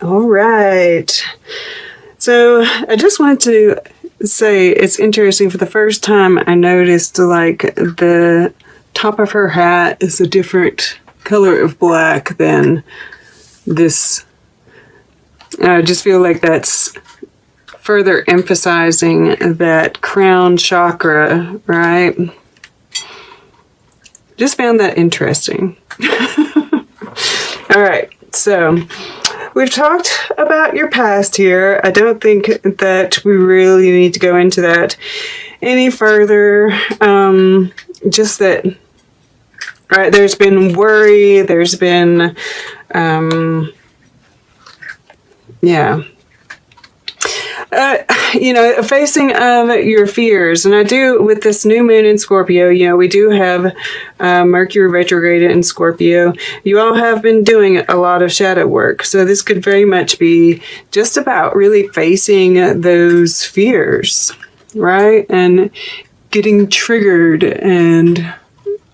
All right. So I just wanted to say it's interesting. For the first time, I noticed like the top of her hat is a different color of black than this. I just feel like that's further emphasizing that crown chakra, right? Just found that interesting. All right, so we've talked about your past here. I don't think that we really need to go into that any further. Just that, right, there's been worry, there's been, facing your fears. And I do, with this new moon in Scorpio, we do have Mercury retrograde in Scorpio. You all have been doing a lot of shadow work. So this could very much be just about really facing those fears, right? And getting triggered and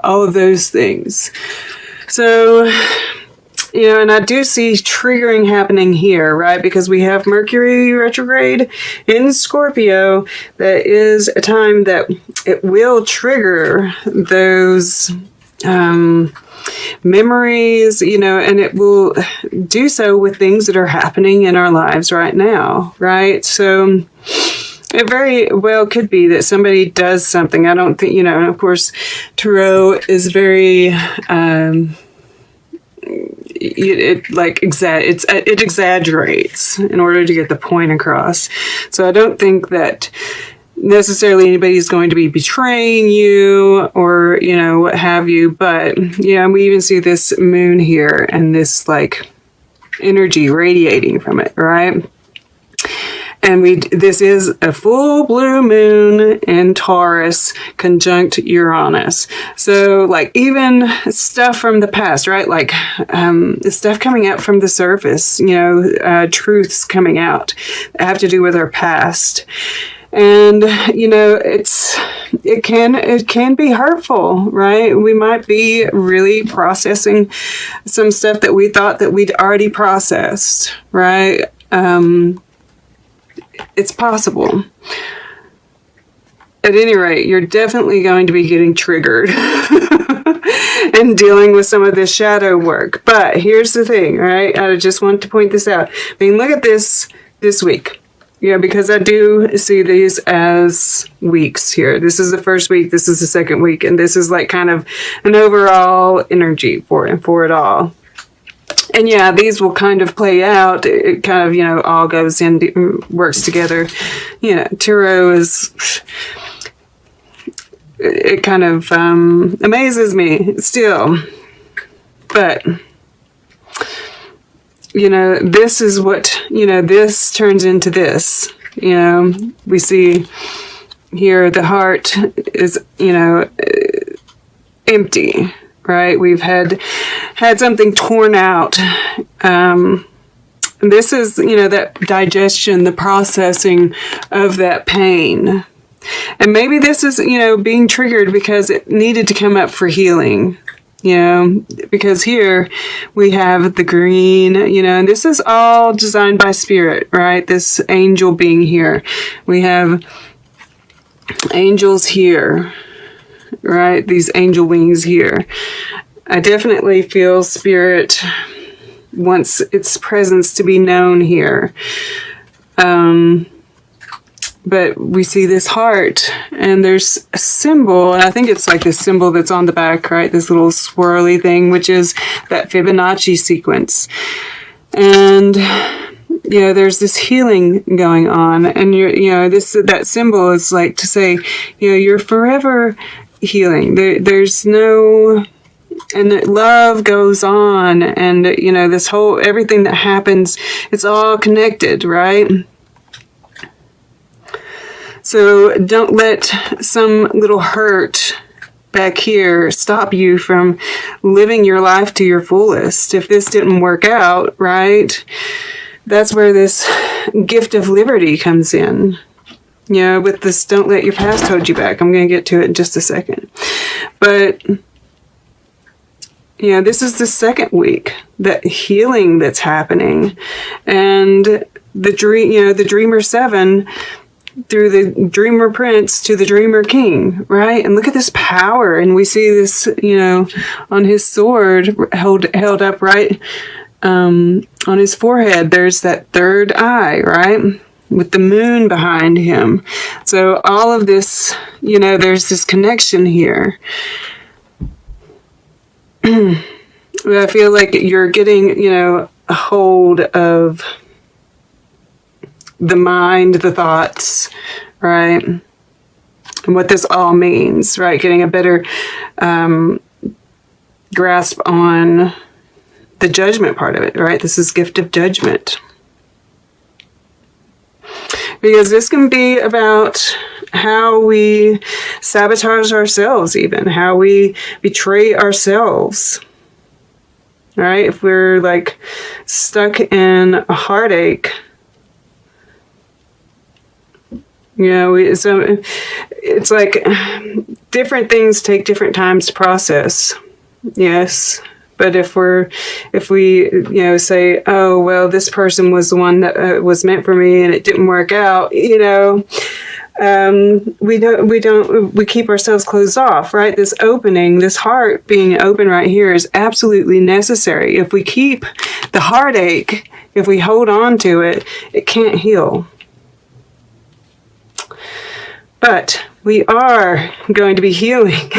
all of those things. So, and I do see triggering happening here, right? Because we have Mercury retrograde in Scorpio. That is a time that it will trigger those memories, and it will do so with things that are happening in our lives right now, right? So it very well could be that somebody does something. I don't think, and of course, tarot is very... It exaggerates in order to get the point across. So I don't think that necessarily anybody's going to be betraying you or, what have you. But, we even see this moon here and this energy radiating from it, right? And this is a full blue moon in Taurus conjunct Uranus. So even stuff from the past, right? Stuff coming out from the surface, truths coming out that have to do with our past. And, it can be hurtful, right? We might be really processing some stuff that we thought that we'd already processed, right? It's possible. At any rate, you're definitely going to be getting triggered and dealing with some of this shadow work. But here's the thing, right? I just want to point this out. Look at this week. Because I do see these as weeks here. This is the first week, this is the second week, and this is kind of an overall energy for it all. And these will kind of play out. It kind of, all goes in, works together. Tarot is, it kind of amazes me still. But, this is what, this turns into this. We see here the heart is, empty. Right? We've had something torn out. This is, that digestion, the processing of that pain. And maybe this is, being triggered because it needed to come up for healing. Because here we have the green, and this is all designed by spirit, right? This angel being here. We have angels here. Right? These angel wings here. I definitely feel spirit wants its presence to be known here. But we see this heart and there's a symbol. And I think it's this symbol that's on the back, right? This little swirly thing, which is that Fibonacci sequence. And there's this healing going on. And that symbol is to say, you're forever healing. There's no, and that love goes on, and this whole, everything that happens, it's all connected, right? So don't let some little hurt back here stop you from living your life to your fullest. If this didn't work out, right, that's where this gift of liberty comes in. With this, don't let your past hold you back. I'm going to get to it in just a second. But, this is the second week, that healing that's happening. And the dream, the Dreamer 7, through the Dreamer Prince to the Dreamer King, right? And look at this power. And we see this, on his sword held up right on his forehead. There's that third eye, right? With the moon behind him. So all of this, there's this connection here. I feel like you're getting, a hold of the mind, the thoughts, right? And what this all means, right? Getting a better grasp on the judgment part of it, right? This is gift of judgment. Because this can be about how we sabotage ourselves, even how we betray ourselves, right? If we're like stuck in a heartache, so it's like different things take different times to process. Yes. But if we say, oh, well, this person was the one that was meant for me and it didn't work out, we keep ourselves closed off, right? This opening, this heart being open right here is absolutely necessary. If we keep the heartache, if we hold on to it, it can't heal. But we are going to be healing.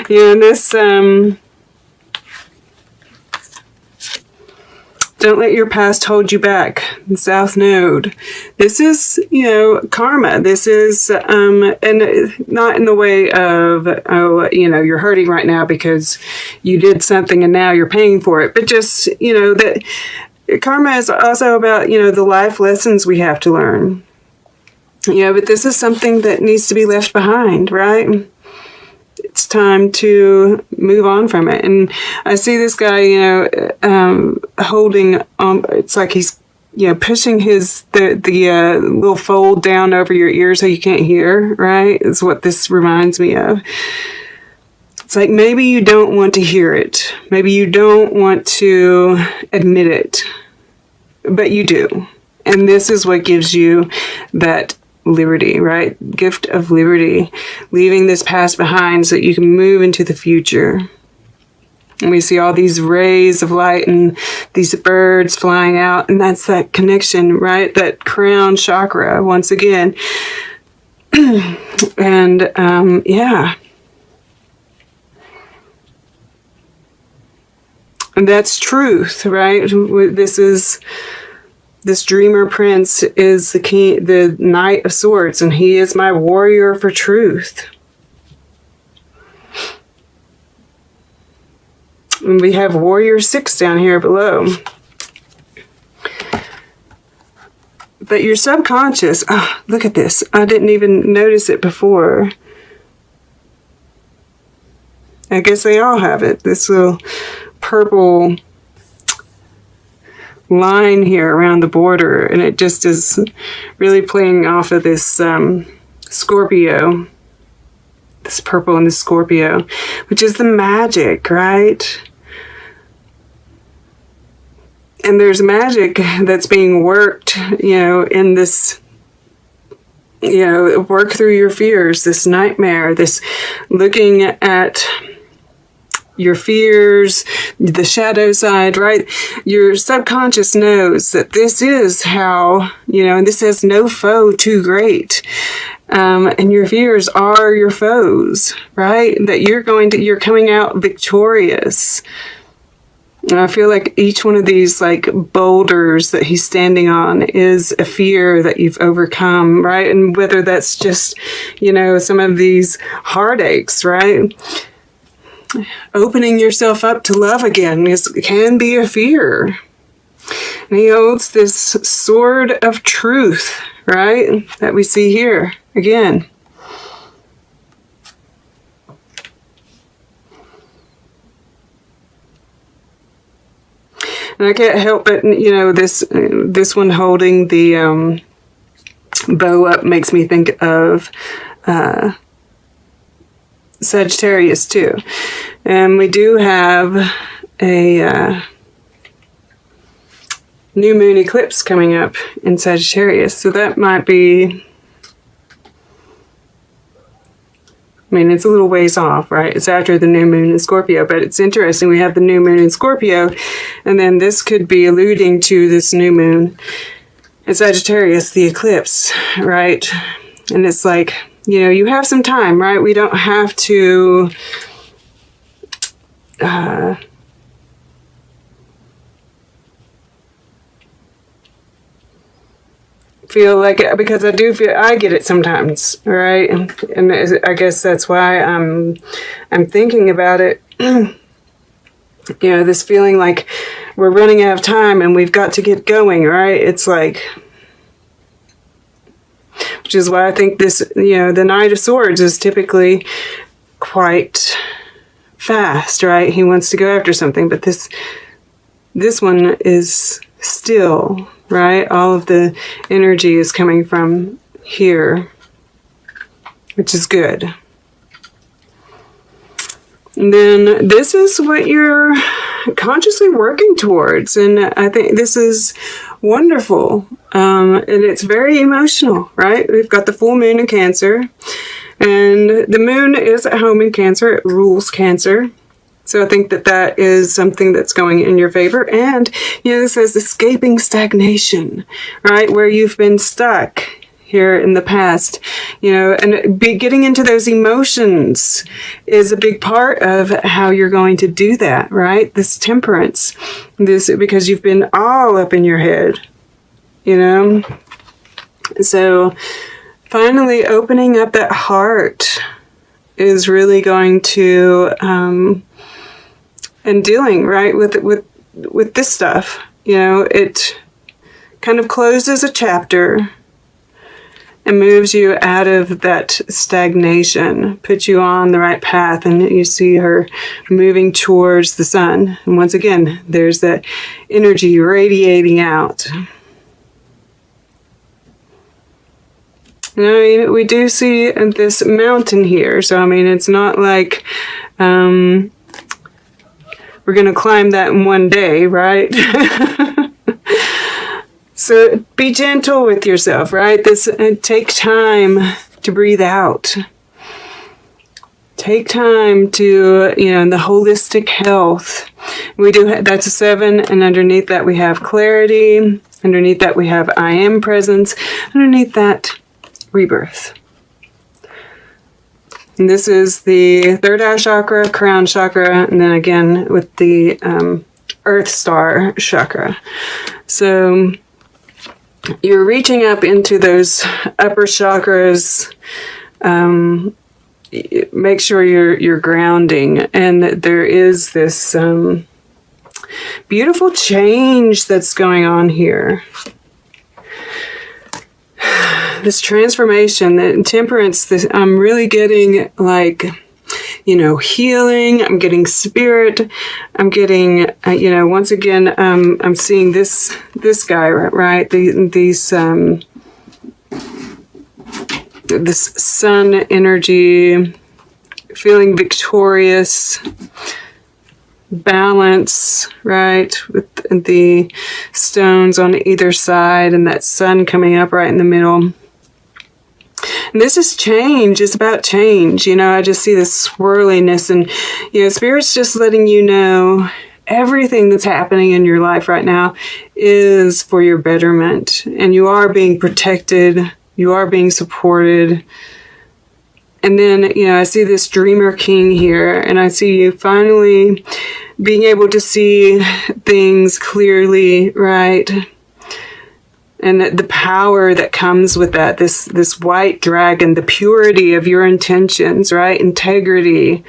This, don't let your past hold you back. South Node. This is, karma. This is, and not in the way of, you're hurting right now because you did something and now you're paying for it. But just, that karma is also about, the life lessons we have to learn. But this is something that needs to be left behind, right? It's time to move on from it. And I see this guy, holding, it's like he's, pushing the little fold down over your ear so you can't hear, right? Is what this reminds me of. It's like maybe you don't want to hear it. Maybe you don't want to admit it, but you do. And this is what gives you that liberty, right? Gift of liberty, leaving this past behind so that you can move into the future. And we see all these rays of light and these birds flying out, and that's that connection, right? That crown chakra, once again. And and that's truth, right? This Dreamer Prince is the king, the Knight of Swords, and he is my warrior for truth. And we have Warrior 6 down here below. But your subconscious, look at this. I didn't even notice it before. I guess they all have it. This little purple line here around the border, and it just is really playing off of this Scorpio, this purple and the Scorpio, which is the magic, right? And there's magic that's being worked, in this, work through your fears, this nightmare, this looking at your fears, the shadow side, right? Your subconscious knows that this is how, and this has no foe too great. And your fears are your foes, right? That you're coming out victorious. And I feel like each one of these like boulders that he's standing on is a fear that you've overcome, right? And whether that's just, some of these heartaches, right? Opening yourself up to love again can be a fear. And he holds this sword of truth, right? That we see here again. And I can't help but, this one holding the bow up makes me think of Sagittarius too. And we do have a new moon eclipse coming up in Sagittarius. So that might be, I mean, it's a little ways off, right? It's after the new moon in Scorpio, but it's interesting. We have the new moon in Scorpio, and then this could be alluding to this new moon in Sagittarius, the eclipse, right? And it's like, you know, you have some time, right? We don't have to feel like it, because I do feel I get it sometimes, right? And I guess that's why I'm thinking about it. You know, this feeling like we're running out of time and we've got to get going, right? It's like, which is why I think this, you know, the Knight of Swords is typically quite fast, right? He wants to go after something, but this one is still, right? All of the energy is coming from here, which is good. And then this is what you're consciously working towards, and I think this is wonderful. And it's very emotional, right? We've got the full moon in Cancer, and the moon is at home in Cancer. It rules Cancer. So I think that that is something that's going in your favor. And, you know, this says escaping stagnation, right? Where you've been stuck here in the past, you know, and getting into those emotions is a big part of how you're going to do that, right? This temperance, this, because you've been all up in your head, you know? So finally opening up that heart is really going to, and dealing, right, with this stuff, you know, it kind of closes a chapter and moves you out of that stagnation, puts you on the right path, and you see her moving towards the sun. And once again, there's that energy radiating out. And I mean, we do see this mountain here, so I mean, it's not like we're going to climb that in one day, right? So be gentle with yourself, right? Take time to breathe out. Take time to, you know, the holistic health. We do that's a 7, and underneath that we have clarity. Underneath that we have I am presence. Underneath that, rebirth. And this is the third eye chakra, crown chakra, and then again with the earth star chakra. So you're reaching up into those upper chakras. Make sure you're grounding, and there is this beautiful change that's going on here. This transformation, the temperance, I'm really getting like, you know, healing. I'm getting spirit. I'm getting, you know, once again, I'm seeing this guy, right? This sun energy, feeling victorious, balance, right? With the stones on either side and that sun coming up right in the middle. And this is change. It's about change. You know, I just see this swirliness, and, you know, Spirit's just letting you know everything that's happening in your life right now is for your betterment. And you are being protected. You are being supported. And then, you know, I see this Dreamer King here, and I see you finally being able to see things clearly, right? And the power that comes with that, this white dragon, the purity of your intentions, right? Integrity.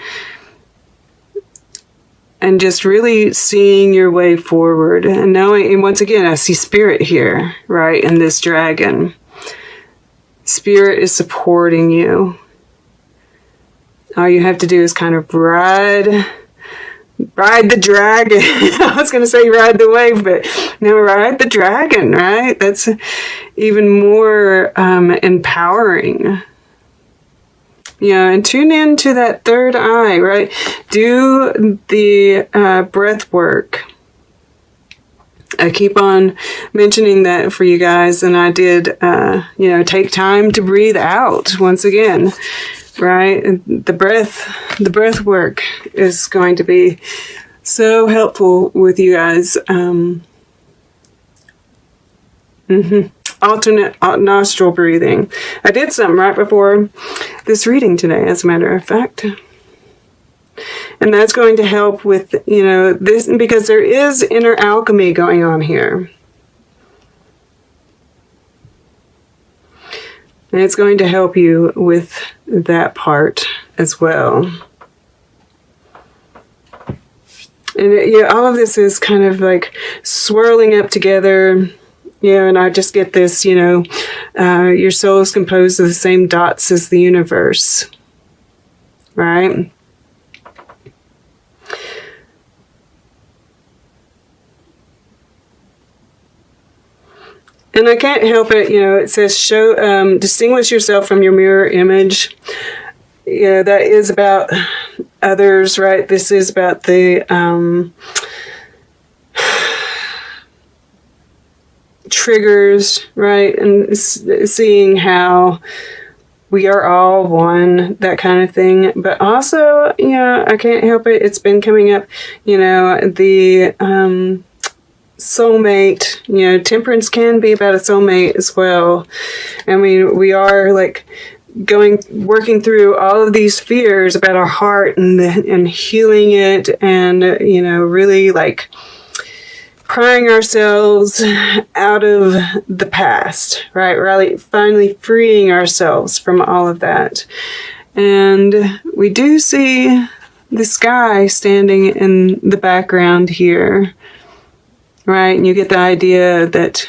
And just really seeing your way forward. And knowing, and once again, I see Spirit here, right? And this dragon. Spirit is supporting you. All you have to do is kind of ride the dragon. I was going to say ride the wave, but no, ride the dragon, right? That's even more empowering. and tune into that third eye, right? Do the breath work. I keep on mentioning that for you guys, and I did, take time to breathe out once again, right? And the breath work is going to be so helpful with you guys. Alternate nostril breathing. I did something right before this reading today, as a matter of fact. And that's going to help with, this, because there is inner alchemy going on here. And it's going to help you with that part as well. And all of this is kind of like swirling up together. And I just get this, your soul is composed of the same dots as the universe. Right? And I can't help it, it says distinguish yourself from your mirror image. That is about others, right? This is about the triggers, right? And seeing how we are all one, that kind of thing. But also, I can't help it. It's been coming up, the soulmate, temperance can be about a soulmate as well. I mean, we are like working through all of these fears about our heart and healing it, and really like prying ourselves out of the past, right? Really finally freeing ourselves from all of that. And we do see the sky standing in the background here, right? And you get the idea that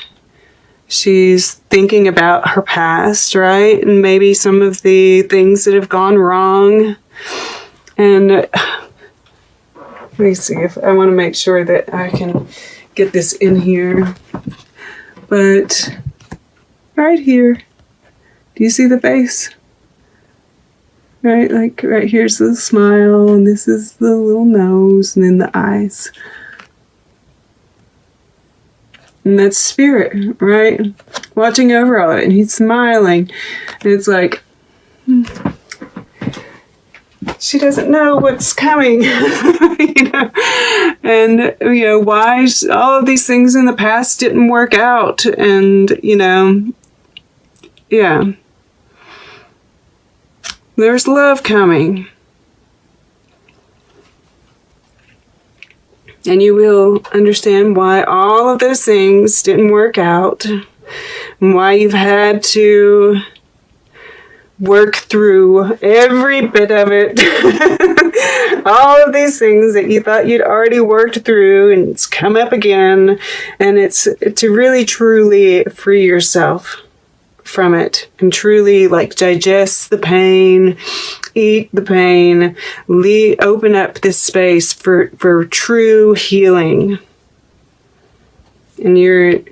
she's thinking about her past, right? And maybe some of the things that have gone wrong. And let me see if I want to make sure that I can get this in here. But right here, do you see the face? Right, like right here's the smile, and this is the little nose, and then the eyes. And that's spirit, right? Watching over all of it. And he's smiling. And it's like, she doesn't know what's coming. And, why all of these things in the past didn't work out. And, yeah. There's love coming. And you will understand why all of those things didn't work out, and why you've had to work through every bit of it. All of these things that you thought you'd already worked through, and it's come up again. And it's to really, truly free yourself from it and truly like digest the pain, eat the pain, open up this space for true healing. And you're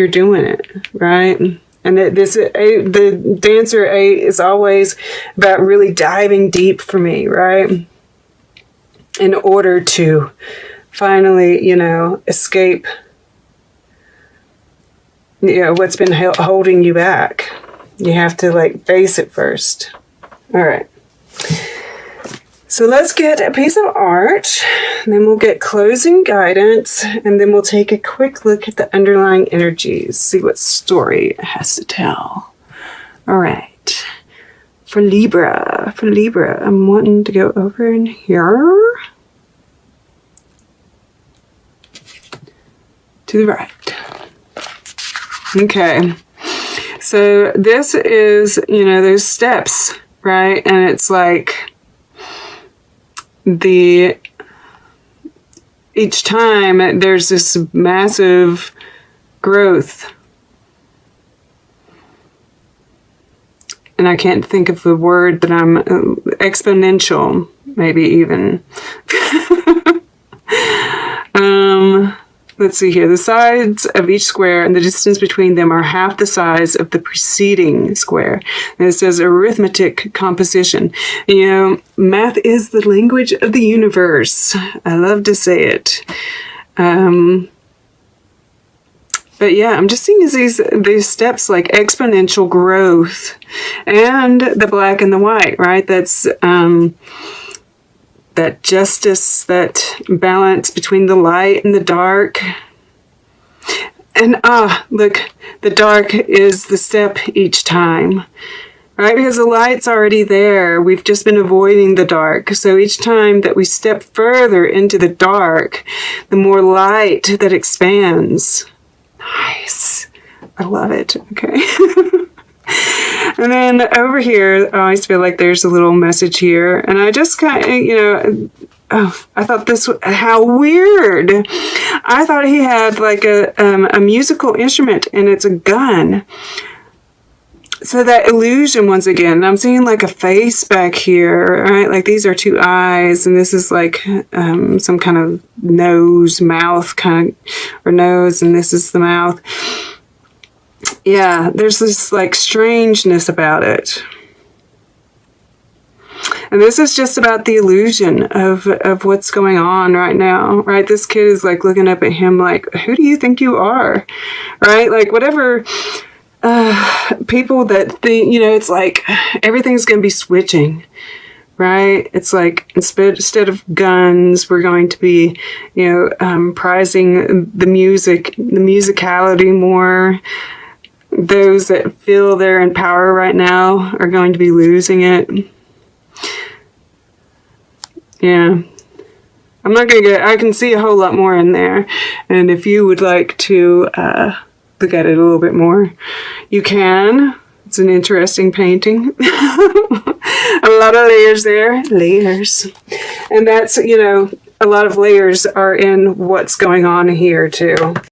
doing it, right? And the dancer 8 is always about really diving deep for me, right? In order to finally, escape what's been holding you back. You have to face it first. All right. So let's get a piece of art, and then we'll get closing guidance, and then we'll take a quick look at the underlying energies, see what story it has to tell. All right. For Libra, I'm wanting to go over in here to the right. Okay, so this is, those steps, right? And it's like each time there's this massive growth. And I can't think of the word that I'm, exponential, maybe even. let's see here. The sides of each square and the distance between them are half the size of the preceding square. And it says arithmetic composition. You know, math is the language of the universe. I love to say it. But yeah, I'm just seeing these steps like exponential growth and the black and the white, right? That's that justice, that balance between the light and the dark. And look, the dark is the step each time, right? Because the light's already there. We've just been avoiding the dark. So each time that we step further into the dark, the more light that expands. Nice. I love it. Okay. And then over here, I always feel like there's a little message here. And I just kind of, you know, I thought this, how weird. I thought he had like a musical instrument and it's a gun. So that illusion once again, I'm seeing like a face back here, right? Like these are two eyes and this is like some kind of nose, mouth kind of, or nose, and this is the mouth. Yeah, there's this like strangeness about it. And this is just about the illusion of what's going on right now, right? This kid is like looking up at him like, who do you think you are? Right? Like whatever people that think, you know, it's like everything's going to be switching, right? It's like instead of guns, we're going to be, you know, prizing the music, the musicality more. Those that feel they're in power right now are going to be losing it. Yeah. I'm not going to I can see a whole lot more in there. And if you would like to look at it a little bit more, you can. It's an interesting painting. A lot of layers there. Layers. And that's, you know, a lot of layers are in what's going on here too.